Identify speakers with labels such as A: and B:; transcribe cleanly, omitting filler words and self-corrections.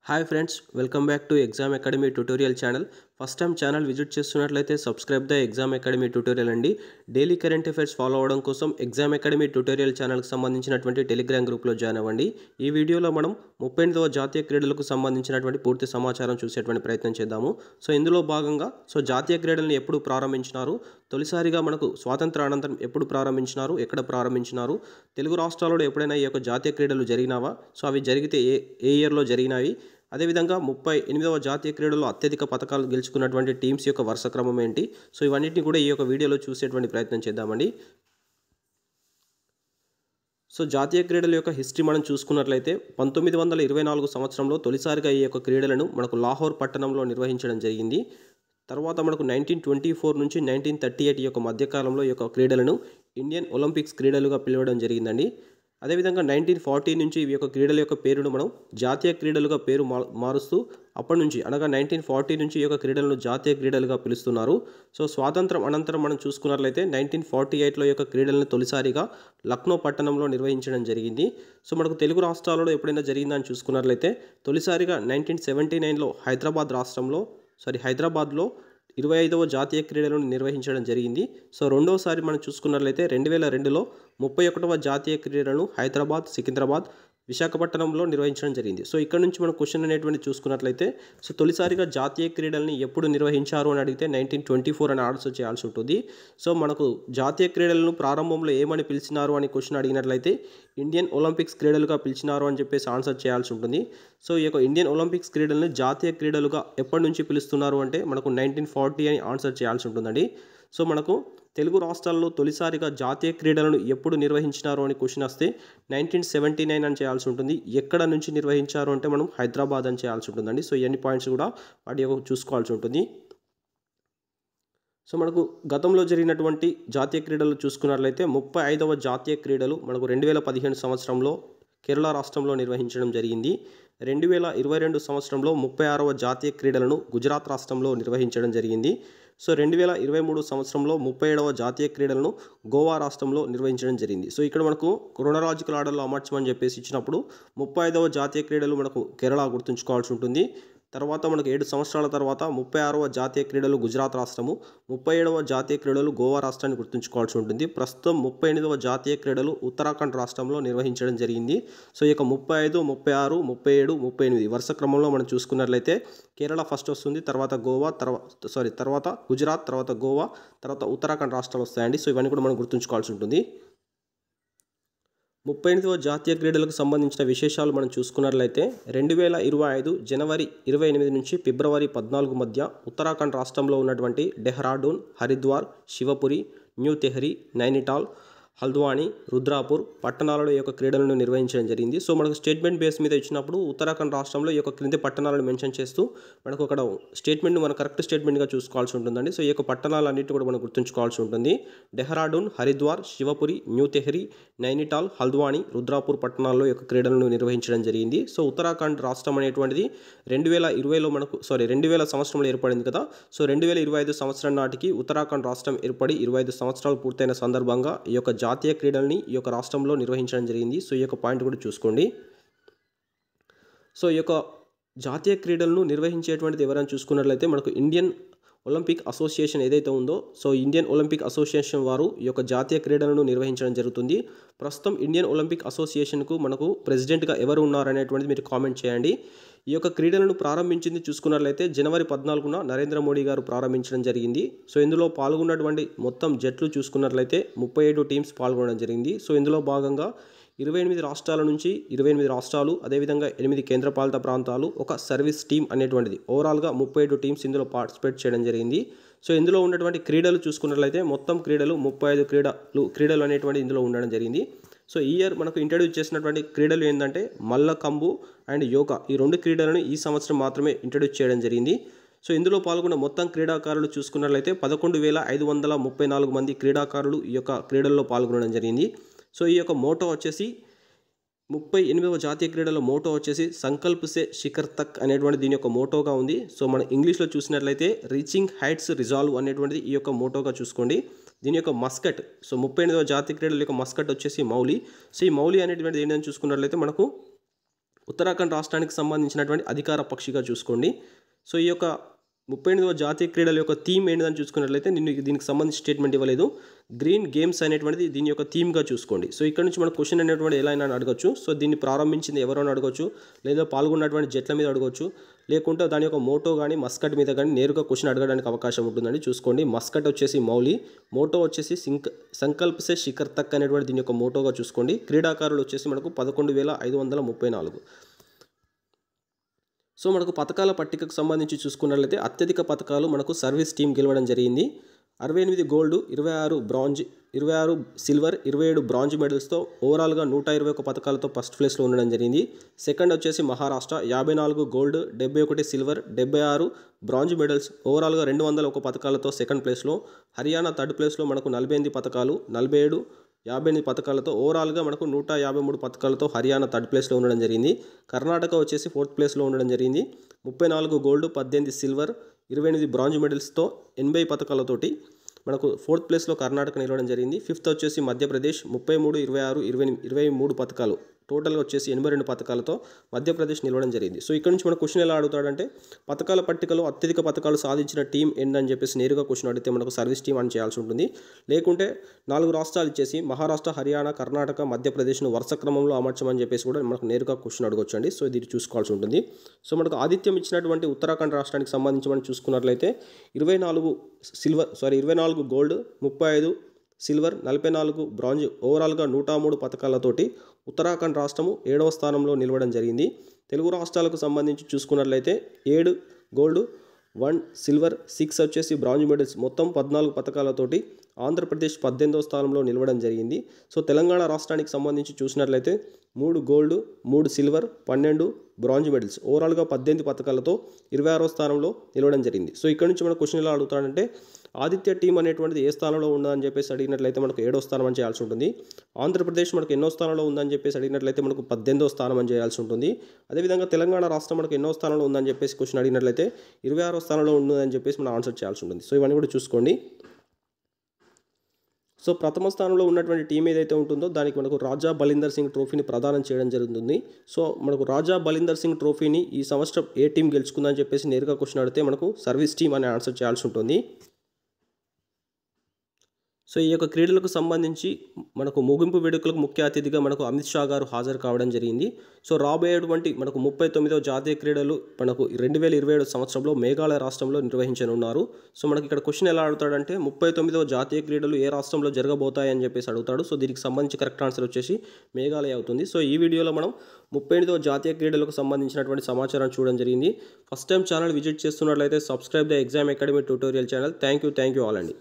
A: Hi friends, welcome back to exam academy tutorial channel. First time channel visit చేస్తున్నట్లయితే subscribe the exam academy tutorial అండి. Daily current affairs follow అవడం కోసం exam academy tutorial ఛానల్కి సంబంధించినటువంటి Telegram గ్రూప్లో join అవ్వండి. ఈ వీడియోలో మనం 38వ జాతీయ క్రీడలకు సంబంధించినటువంటి పూర్తి సమాచారం చూసేటువంటి ప్రయత్నం చేద్దాము. ఇందులో భాగంగా జాతీయ క్రీడలను ఎప్పుడు ప్రారంభించినారు, తొలిసారిగా మనకు స్వాతంత్ర అనంతరం ఎప్పుడు ప్రారంభించినారు, ఎక్కడ ప్రారంభించినారు, తెలుగు రాష్ట్రాల్లో ఎప్పుడైనా ఈ యొక్క జాతీయ క్రీడలు జరిగినావా, అవి జరిగితే ఏ ఇయర్లో జరిగినాయి, అదేవిధంగా 38వ జాతీయ క్రీడల్లో అత్యధిక పథకాలు గెలుచుకున్నటువంటి టీమ్స్ యొక్క వరుస క్రమం ఏంటి, ఇవన్నిటిని కూడా ఈ యొక్క వీడియోలో చూసేటువంటి ప్రయత్నం చేద్దామండి. జాతీయ క్రీడల యొక్క హిస్టరీ మనం చూసుకున్నట్లయితే 1924 సంవత్సరంలో తొలిసారిగా ఈ యొక్క క్రీడలను మనకు లాహోర్ పట్టణంలో నిర్వహించడం జరిగింది. తర్వాత మనకు 1924 నుంచి 1938 యొక్క మధ్యకాలంలో ఈ యొక్క క్రీడలను ఇండియన్ ఒలింపిక్స్ క్రీడలుగా పిలవడం జరిగిందండి. అదేవిధంగా 1940 నుంచి ఈ యొక్క క్రీడల యొక్క పేరును మనం జాతీయ క్రీడలుగా పేరు మారుస్తూ అప్పటి నుంచి అనగా 1940 నుంచి ఈ యొక్క క్రీడలను జాతీయ క్రీడలుగా పిలుస్తున్నారు. స్వాతంత్రం అనంతరం మనం చూసుకున్నట్లయితే 1948లో ఈ యొక్క క్రీడలను తొలిసారిగా లక్నో పట్టణంలో నిర్వహించడం జరిగింది. మనకు తెలుగు రాష్ట్రాలలో ఎప్పుడైనా జరిగిందని చూసుకున్నట్లయితే తొలిసారిగా 1979లో హైదరాబాద్లో 25వ జాతీయ క్రీడలను నిర్వహించడం జరిగింది. రెండవసారి మనం చూసుకున్నట్లయితే 2002లో 31వ జాతీయ క్రీడలను హైదరాబాద్, సికింద్రాబాద్, విశాఖపట్నంలో నిర్వహించడం జరిగింది. ఇక్కడ నుంచి మనం క్వశ్చన్ అనేటువంటి చూసుకున్నట్లయితే తొలిసారిగా జాతీయ క్రీడల్ని ఎప్పుడు నిర్వహించారు అని అడిగితే 1924 అని ఆన్సర్ చేయాల్సి ఉంటుంది. మనకు జాతీయ క్రీడలను ప్రారంభంలో ఏమని పిలిచినారు అని క్వశ్చన్ అడిగినట్లయితే ఇండియన్ ఒలింపిక్స్ క్రీడలుగా పిలిచినారు అని చెప్పేసి ఆన్సర్ చేయాల్సి ఉంటుంది. ఈ యొక్క ఇండియన్ ఒలింపిక్స్ క్రీడలను జాతీయ క్రీడలుగా ఎప్పటి నుంచి పిలుస్తున్నారు అంటే మనకు 1940 అని ఆన్సర్ చేయాల్సి ఉంటుందండి. మనకు తెలుగు రాష్ట్రాల్లో తొలిసారిగా జాతీయ క్రీడలను ఎప్పుడు నిర్వహించినారు అని క్వశ్చన్ వస్తే 1979 అని చేయాల్సి ఉంటుంది. ఎక్కడ నుంచి నిర్వహించారు అంటే మనం హైదరాబాద్ అని చేయాల్సి ఉంటుందండి. ఇవన్నీ పాయింట్స్ కూడా వాటి చూసుకోవాల్సి ఉంటుంది. మనకు గతంలో జరిగినటువంటి జాతీయ క్రీడలు చూసుకున్నట్లయితే 35వ జాతీయ క్రీడలు మనకు 2015 సంవత్సరంలో కేరళ రాష్ట్రంలో నిర్వహించడం జరిగింది. 2022 సంవత్సరంలో 36వ జాతీయ క్రీడలను గుజరాత్ రాష్ట్రంలో నిర్వహించడం జరిగింది. 2023 సంవత్సరంలో 37వ జాతీయ క్రీడలను గోవా రాష్ట్రంలో నిర్వహించడం జరిగింది. ఇక్కడ మనకు క్రోనలాజికల్ ఆర్డర్లో అమర్చమని చెప్పేసి ఇచ్చినప్పుడు 35వ జాతీయ క్రీడలు మనకు కేరళ గుర్తుంచుకోవాల్సి ఉంటుంది. తర్వాత మనకు 7 సంవత్సరాల తర్వాత 36వ జాతీయ క్రీడలు గుజరాత్ రాష్ట్రము, 37వ జాతీయ క్రీడలు గోవా రాష్ట్రాన్ని గుర్తుంచుకోవాల్సి ఉంటుంది. ప్రస్తుతం 38వ జాతీయ క్రీడలు ఉత్తరాఖండ్ రాష్ట్రంలో నిర్వహించడం జరిగింది. ఈ యొక్క 35, 36, 37, 38 వరుస క్రమంలో మనం చూసుకున్నట్లయితే కేరళ ఫస్ట్ వస్తుంది, తర్వాత గోవా, తర్వాత గుజరాత్, తర్వాత గోవా, తర్వాత ఉత్తరాఖండ్ రాష్ట్రాలు వస్తాయండి. ఇవన్నీ కూడా మనం గుర్తుంచుకోవాల్సి ఉంటుంది. 38వ జాతీయ క్రీడలకు సంబంధించిన విశేషాలు మనం చూసుకున్నట్లయితే 2025 జనవరి 28 నుంచి ఫిబ్రవరి 14 మధ్య ఉత్తరాఖండ్ రాష్ట్రంలో ఉన్నటువంటి డెహ్రాడూన్, హరిద్వార్, శివపురి, న్యూ తెహ్రీ, నైనిటాల్, హల్ద్వానీ, రుద్రాపూర్ పట్టణాలలో ఈ యొక్క క్రీడలను నిర్వహించడం జరిగింది. మనకు స్టేట్మెంట్ బేస్ మీద ఇచ్చినప్పుడు ఉత్తరాఖండ్ రాష్ట్రంలో ఈ యొక్క క్రింది పట్టణాలను మెన్షన్ చేస్తూ మనకు అక్కడ స్టేట్మెంట్ మనం కరెక్ట్ స్టేట్మెంట్గా చూసుకోవాల్సి ఉంటుందండి. ఈ యొక్క పట్టణాలన్నింటినీ కూడా మనం గుర్తుంచుకోవాల్సి ఉంటుంది. డెహ్రాడూన్, హరిద్వార్, శివపురి, న్యూ తెహ్రీ, నైనిటాల్, హల్ద్వానీ, రుద్రాపూర్ పట్టణాల్లో ఈ యొక్క క్రీడలను నిర్వహించడం జరిగింది. ఉత్తరాఖండ్ రాష్ట్రం అనేటువంటిది 2020 సంవత్సరంలో ఏర్పడింది కదా. 2025 సంవత్సరం నాటికి ఉత్తరాఖండ్ రాష్ట్రం ఏర్పడి 25 సంవత్సరాలు పూర్తయిన సందర్భంగా ఈ యొక్క జాతీయ క్రీడల్ని ఈ యొక్క రాష్ట్రంలో నిర్వహించడం జరిగింది. ఈ యొక్క పాయింట్ కూడా చూసుకోండి. ఈ యొక్క జాతీయ క్రీడలను నిర్వహించేటువంటిది ఎవరైనా చూసుకున్నట్లయితే మనకు ఇండియన్ ఒలింపిక్ అసోసియేషన్ ఏదైతే ఉందో ఇండియన్ ఒలింపిక్ అసోసియేషన్ వారు ఈ యొక్క జాతీయ క్రీడలను నిర్వహించడం జరుగుతుంది. ప్రస్తుతం ఇండియన్ ఒలింపిక్ అసోసియేషన్కు మనకు ప్రెసిడెంట్గా ఎవరు ఉన్నారనేటువంటిది మీరు కామెంట్ చేయండి. ఈ యొక్క క్రీడలను ప్రారంభించింది చూసుకున్నట్లయితే జనవరి 14న నరేంద్ర మోడీ గారు ప్రారంభించడం జరిగింది. ఇందులో పాల్గొన్నటువంటి మొత్తం జట్లు చూసుకున్నట్లయితే 37 టీమ్స్ పాల్గొనడం జరిగింది. ఇందులో భాగంగా 28 రాష్ట్రాల నుంచి 28 రాష్ట్రాలు, అదేవిధంగా 8 కేంద్రపాలిత ప్రాంతాలు, ఒక సర్వీస్ టీమ్ అనేటువంటిది ఓవరాల్గా 37 టీమ్స్ ఇందులో పార్టిసిపేట్ చేయడం జరిగింది. ఇందులో ఉన్నటువంటి క్రీడలు చూసుకున్నట్లయితే మొత్తం క్రీడలు 35 క్రీడలు అనేటువంటి ఇందులో ఉండడం జరిగింది. ఈ ఇయర్ మనకు ఇంట్రడ్యూస్ చేసినటువంటి క్రీడలు ఏంటంటే మల్లకంబు అండ్ యోగా, ఈ 2 క్రీడలను ఈ సంవత్సరం మాత్రమే ఇంట్రడ్యూస్ చేయడం జరిగింది. ఇందులో పాల్గొన్న మొత్తం క్రీడాకారులు చూసుకున్నట్లయితే 11,534 మంది క్రీడాకారులు ఈ యొక్క క్రీడల్లో పాల్గొనడం జరిగింది. ఈ యొక్క మోటో వచ్చేసి 38వ జాతీయ క్రీడల మోటో వచ్చేసి సంకల్ప్ సే శిఖర్ తక్ అనేటువంటి దీని యొక్క మోటోగా ఉంది. మనం ఇంగ్లీష్లో చూసినట్లయితే రీచింగ్ హైట్స్ రిజాల్వ్ అనేటువంటిది ఈ యొక్క మోటోగా చూసుకోండి. దీని యొక్క మస్కట్ 38వ జాతీయ క్రీడల యొక్క మస్కట్ వచ్చేసి మౌలి. ఈ మౌలి అనేటువంటిది ఏంటని చూసుకున్నట్లయితే మనకు ఉత్తరాఖండ్ రాష్ట్రానికి సంబంధించినటువంటి అధికార పక్షిగా చూసుకోండి. సో ఈ యొక్క 38వ జాతీయ క్రీడల యొక్క థీమ్ ఏంటిదని చూసుకున్నట్లయితే నేను దీనికి సంబంధించి స్టేట్మెంట్ ఇవ్వలేదు. గ్రీన్ గేమ్స్ అనేటువంటిది దీని యొక్క థీమ్గా చూసుకోండి. సో ఇక్కడ నుంచి మన క్వశ్చన్ అనేటువంటి ఎలా అయినా అడగచ్చు. సో దీన్ని ప్రారంభించింది ఎవరైనా అడగచ్చు, లేదా పాల్గొన్నటువంటి జట్ల మీద అడగచ్చు, లేకుంటే దాని యొక్క మోటో కానీ మస్కట్ మీద కానీ నేరుగా క్వశ్చన్ అడగడానికి అవకాశం ఉంటుందండి. చూసుకోండి, మస్కట్ వచ్చేసి మౌలి, మోటో వచ్చేసి సంకల్ప్ సే శిఖర్ తక్ అనేటువంటి దీని యొక్క మోటోగా చూసుకోండి. క్రీడాకారులు వచ్చేసి మనకు 11,534. సో మనకు పథకాల పట్టికకు సంబంధించి చూసుకున్నట్లయితే అత్యధిక పథకాలు మనకు సర్వీస్ టీం గెలవడం జరిగింది. 68 గోల్డ్, 26 బ్రాంజ్, 26 సిల్వర్, 27 బ్రాంజ్ మెడల్స్తో ఓవరాల్గా 121 పథకాలతో ఫస్ట్ ప్లేస్లో ఉండడం జరిగింది. సెకండ్ వచ్చేసి Maharashtra 54 gold, 71 silver, 76 bronze medals, ఓవరాల్గా 201 పథకాలతో సెకండ్ ప్లేస్లో. హర్యానా థర్డ్ ప్లేస్లో మనకు 48 పథకాలు, 58 పథకాలతో ఓవరాల్గా మనకు 153 పథకాలతో హర్యానా థర్డ్ ప్లేస్లో ఉండడం జరిగింది. కర్ణాటక వచ్చేసి ఫోర్త్ ప్లేస్లో ఉండడం జరిగింది. 34 గోల్డ్, 18 సిల్వర్, 28 బ్రాంజ్ మెడల్స్తో 80 పథకాలతోటి మనకు ఫోర్త్ ప్లేస్లో కర్ణాటక నిలవడం జరిగింది. ఫిఫ్త్ వచ్చేసి మధ్యప్రదేశ్ 33, 26, 23 పథకాలు, టోటల్గా వచ్చేసి 82 పథకాలతో మధ్యప్రదేశ్ నిలవడం జరిగింది. సో ఇక్కడ నుంచి మన క్వశ్చన్ ఎలా అడుగుతాడంటే పథకాల పట్టికలో అత్యధిక పథకాలు సాధించిన టీం ఏంటని చెప్పేసి నేరుగా క్వశ్చన్ అడిగితే మనకు సర్వీస్ టీం అని చేయాల్సి ఉంటుంది. లేకుంటే 4 రాష్ట్రాలు ఇచ్చేసి మహారాష్ట్ర, హర్యానా, కర్ణాటక, మధ్యప్రదేశ్ను వరుస క్రమంలో అమర్చమని చెప్పేసి కూడా మనకు నేరుగా క్వశ్చన్ అడగొచ్చండి. సో ఇది చూసుకోవాల్సి ఉంటుంది. సో మనకు ఆతిథ్యం ఇచ్చినటువంటి ఉత్తరాఖండ్ రాష్ట్రానికి సంబంధించి మనం చూసుకున్నట్లయితే 24 గోల్డ్, 35 సిల్వర్, 44 బ్రాంజ్, ఓవరాల్గా 103 పథకాలతోటి ఉత్తరాఖండ్ రాష్ట్రము 7వ స్థానంలో నిలవడం జరిగింది. తెలుగు రాష్ట్రాలకు సంబంధించి చూసుకున్నట్లయితే 7 గోల్డ్, 1 సిల్వర్, 6 వచ్చేసి బ్రాంజ్ మెడల్స్, మొత్తం 14 పథకాలతోటి ఆంధ్రప్రదేశ్ 18వ స్థానంలో నిలవడం జరిగింది. సో తెలంగాణ రాష్ట్రానికి సంబంధించి చూసినట్లయితే 3 గోల్డ్, 3 సిల్వర్, 12 బ్రాంజ్ మెడల్స్, ఓవరాల్గా 18 పథకాలతో 26వ స్థానంలో నిలవడం జరిగింది. సో ఇక్కడ నుంచి మన క్వశ్చన్ ఎలా అడుగుతాడంటే ఆదిత్య టీం అనేటువంటిది ఏ స్థానంలో ఉందని చెప్పేసి అడిగినట్లయితే మనకు 7వ స్థానం అని చేయాల్సి ఉంటుంది. ఆంధ్రప్రదేశ్ మనకు ఎన్నో స్థానంలో ఉందని చెప్పేసి అడిగినట్లయితే మనకు 18వ స్థానం అని చేయాల్సి ఉంటుంది. అదేవిధంగా తెలంగాణ రాష్ట్రం మనకు ఎన్నో స్థానంలో ఉందని చెప్పేసి క్వశ్చన్ అడిగినట్లయితే 26వ స్థానంలో ఉందని చెప్పేసి మనం ఆన్సర్ చేయాల్సి ఉంటుంది. సో ఇవన్నీ కూడా చూసుకోండి. సో ప్రథమ స్థానంలో ఉన్నటువంటి టీం ఏదైతే ఉంటుందో దానికి మనకు రాజా బలిందర్ సింగ్ ట్రోఫీని ప్రదానం చేయడం జరుగుతుంది. సో మనకు రాజా బలిందర్ సింగ్ ట్రోఫీని ఈ సంవత్సరం ఏ టీం గెలుచుకుందని చెప్పేసి నేరుగా క్వశ్చన్ అడిగితే మనకు సర్వీస్ టీం అని ఆన్సర్ చేయాల్సి ఉంటుంది. సో ఈ యొక్క క్రీడలకు సంబంధించి మనకు ముగింపు వేడుకలకు ముఖ్య అతిథిగా మనకు అమిత్ షా గారు హాజరు కావడం జరిగింది. సో రాబోయేటువంటి మనకు 39వ జాతీయ క్రీడలు మనకు 2027 సంవత్సరంలో మేఘాలయ రాష్ట్రంలో నిర్వహించనున్నారు. సో మనకి ఇక్కడ క్వశ్చన్ ఎలా అడుగుతాడంటే 39వ జాతీయ క్రీడలు ఏ రాష్ట్రంలో జరగబోతాయని చెప్పేసి అడుగుతాడు. సో దీనికి సంబంధించి కరెక్ట్ ఆన్సర్ వచ్చేసి మేఘాలయ అవుతుంది. సో ఈ వీడియోలో మనం 38వ జాతీయ క్రీడలకు సంబంధించినటువంటి సమాచారం చూడడం జరిగింది. ఫస్ట్ టైం ఛానల్ విజిట్ చేస్తున్నట్లయితే subscribe the exam academy tutorial channel. Thank you all అండి.